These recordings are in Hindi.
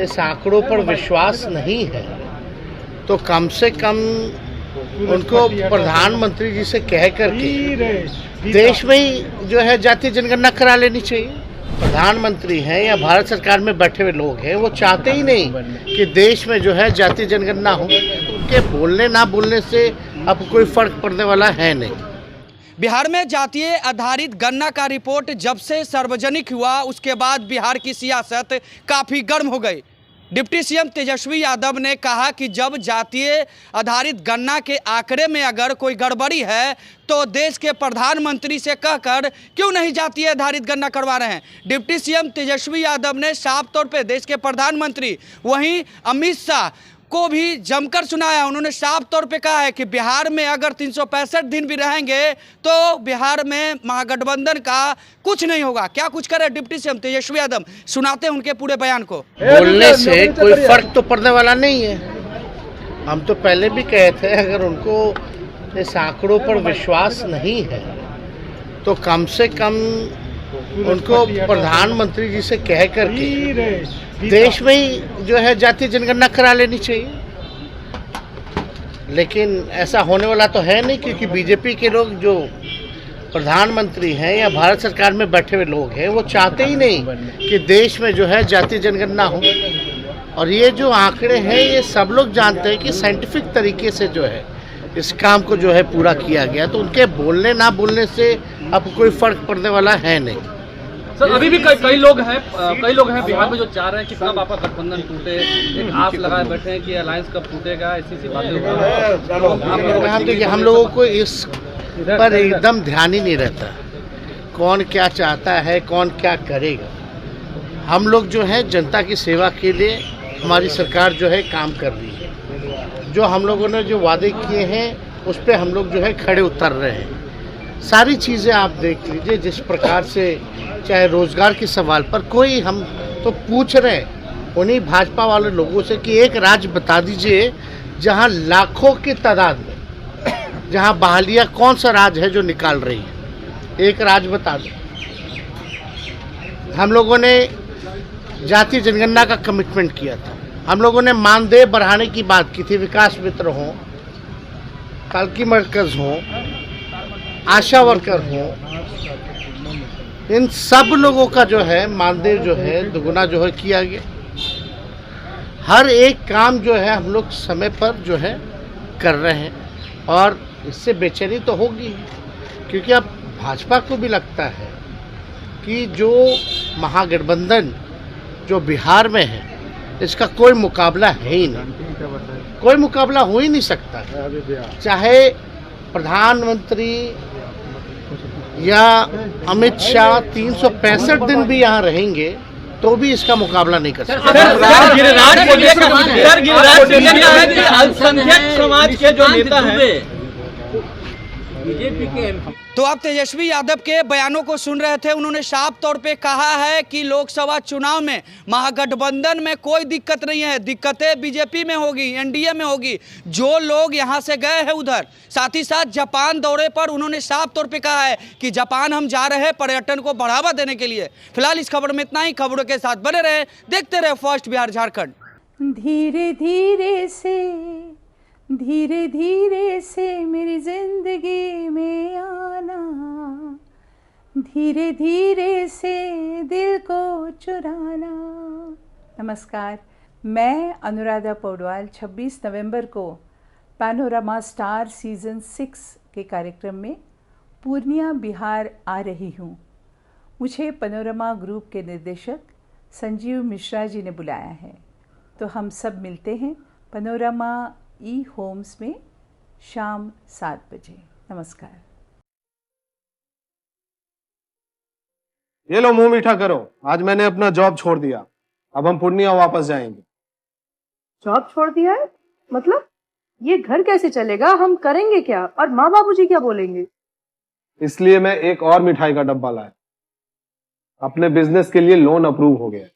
इस आंकड़ों पर विश्वास नहीं है तो कम से कम उनको प्रधानमंत्री जी से कह करके देश में ही जो है जातीय जनगणना करा लेनी चाहिए। प्रधानमंत्री हैं या भारत सरकार में बैठे हुए लोग हैं, वो चाहते ही नहीं कि देश में जो है जातीय जनगणना हो। उनके बोलने ना बोलने से अब कोई फर्क पड़ने वाला है नहीं। बिहार में जातीय आधारित गणना का रिपोर्ट जब से सार्वजनिक हुआ उसके बाद बिहार की सियासत काफ़ी गर्म हो गई। डिप्टी सीएम तेजस्वी यादव ने कहा कि जब जातीय आधारित गणना के आंकड़े में अगर कोई गड़बड़ी है तो देश के प्रधानमंत्री से कहकर क्यों नहीं जातीय आधारित गणना करवा रहे हैं। डिप्टी सीएम तेजस्वी यादव ने साफ तौर पे देश के प्रधानमंत्री वहीं अमित शाह को भी जमकर सुनाया। उन्होंने साफ तौर पे कहा है कि बिहार में अगर 365 दिन भी रहेंगे तो बिहार में महागठबंधन का कुछ नहीं होगा। क्या कुछ करे डिप्टी सीएम तेजस्वी यादव, सुनाते हैं उनके पूरे बयान को। बोलने से कोई फर्क तो पड़ने वाला नहीं है। हम तो पहले भी कहे थे, अगर उनको इस आंकड़ों पर विश्वास नहीं है तो कम से कम उनको प्रधानमंत्री जी से कह करके देश में ही जो है जातीय जनगणना करा लेनी चाहिए। लेकिन ऐसा होने वाला तो है नहीं, क्योंकि बीजेपी के लोग जो प्रधानमंत्री हैं या भारत सरकार में बैठे हुए लोग हैं, वो चाहते ही नहीं कि देश में जो है जातीय जनगणना हो। और ये जो आंकड़े हैं, ये सब लोग जानते हैं कि साइंटिफिक तरीके से जो है इस काम को जो है पूरा किया गया, तो उनके बोलने ना बोलने से अब कोई फर्क पड़ने वाला है नहीं। सर, अभी भी कई लोग हैं बिहार में जो चाह रहे हैं कि कब आपका गठबंधन टूटे, एक आस लगाए बैठे हैं कि अलायंस कब टूटेगा, ऐसी बातें हो रही हैं। हम लोगों को इस पर एकदम ध्यान ही नहीं रहता कौन क्या चाहता है, कौन क्या करेगा। हम लोग जो है जनता की सेवा के लिए हमारी सरकार जो है काम कर रही है। जो हम लोगों ने जो वादे किए हैं उस पर हम लोग जो है खड़े उतर रहे हैं। सारी चीज़ें आप देख लीजिए, जिस प्रकार से चाहे रोजगार के सवाल पर कोई, हम तो पूछ रहे हैं उन्हीं भाजपा वाले लोगों से कि एक राज्य बता दीजिए जहां लाखों की तादाद में जहां बहालियां, कौन सा राज्य है जो निकाल रही है, एक राज्य बता दो। हम लोगों ने जातीय जनगणना का कमिटमेंट किया था, हम लोगों ने मानदेय बढ़ाने की बात की थी। विकास मित्र हों, पालकी मरकज हों, आशा वर्कर हों, इन सब लोगों का जो है मानदेय जो है दुगुना जो है किया गया। हर एक काम जो है हम लोग समय पर जो है कर रहे हैं, और इससे बेचैनी तो होगी, क्योंकि अब भाजपा को भी लगता है कि जो महागठबंधन जो बिहार में है इसका कोई मुकाबला है ही नहीं, कोई मुकाबला हो ही नहीं सकता। चाहे प्रधानमंत्री या अमित शाह 365 दिन भी यहाँ रहेंगे तो भी इसका मुकाबला नहीं कर सकते। अल्पसंख्यक समाज के जो नेता हैं बीजेपी के, तो आप तेजस्वी यादव के बयानों को सुन रहे थे। उन्होंने साफ तौर पे कहा है कि लोकसभा चुनाव में महागठबंधन में कोई दिक्कत नहीं है, दिक्कतें बीजेपी में होगी, एनडीए में होगी, जो लोग यहां से गए हैं उधर। साथ ही साथ जापान दौरे पर उन्होंने साफ तौर पे कहा है कि जापान हम जा रहे हैं पर्यटन को बढ़ावा देने के लिए। फिलहाल इस खबर में इतना ही। खबरों के साथ बने रहे, देखते रहे फर्स्ट बिहार झारखंड। धीरे धीरे से मेरी जिंदगी में आना, धीरे धीरे से दिल को चुराना। नमस्कार, मैं अनुराधा पौडवाल 26 नवंबर को पैनोरमा स्टार सीजन 6 के कार्यक्रम में पूर्णिया बिहार आ रही हूँ। मुझे पैनोरमा ग्रुप के निर्देशक संजीव मिश्रा जी ने बुलाया है, तो हम सब मिलते हैं पैनोरमा ई होम्स में शाम 7 बजे। नमस्कार। ये लो, मुंह मीठा करो। आज मैंने अपना जॉब छोड़ दिया, अब हम पूर्णिया वापस जाएंगे। जॉब छोड़ दिया है? मतलब ये घर कैसे चलेगा? हम करेंगे क्या? और माँ बाबूजी क्या बोलेंगे? इसलिए मैं एक और मिठाई का डब्बा लाया। अपने बिजनेस के लिए लोन अप्रूव हो गया।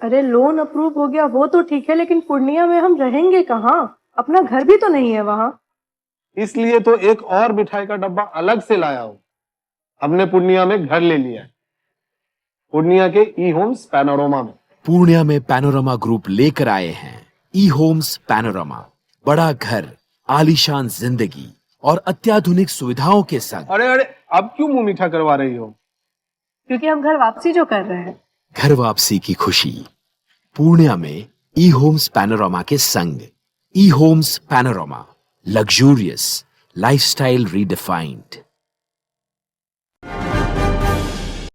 अरे लोन अप्रूव हो गया वो तो ठीक है, लेकिन पूर्णिया में हम रहेंगे कहाँ? अपना घर भी तो नहीं है वहाँ। इसलिए तो एक और मिठाई का डब्बा अलग से लाया हूँ। हमने पूर्णिया में घर ले लिया है, पूर्णिया के ई होम्स पैनोरमा में। पूर्णिया में पैनोरमा ग्रुप लेकर आए हैं ई होम्स पैनोरमा। बड़ा घर, आलीशान जिंदगी और अत्याधुनिक सुविधाओं के संग। अरे अरे, अब क्यों मुंह मीठा करवा रही हो? क्योंकि हम घर वापसी जो कर रहे हैं। घर वापसी की खुशी पूर्णिया में ई होम्स पैनोरमा के संग। E homes panorama, luxurious lifestyle redefined.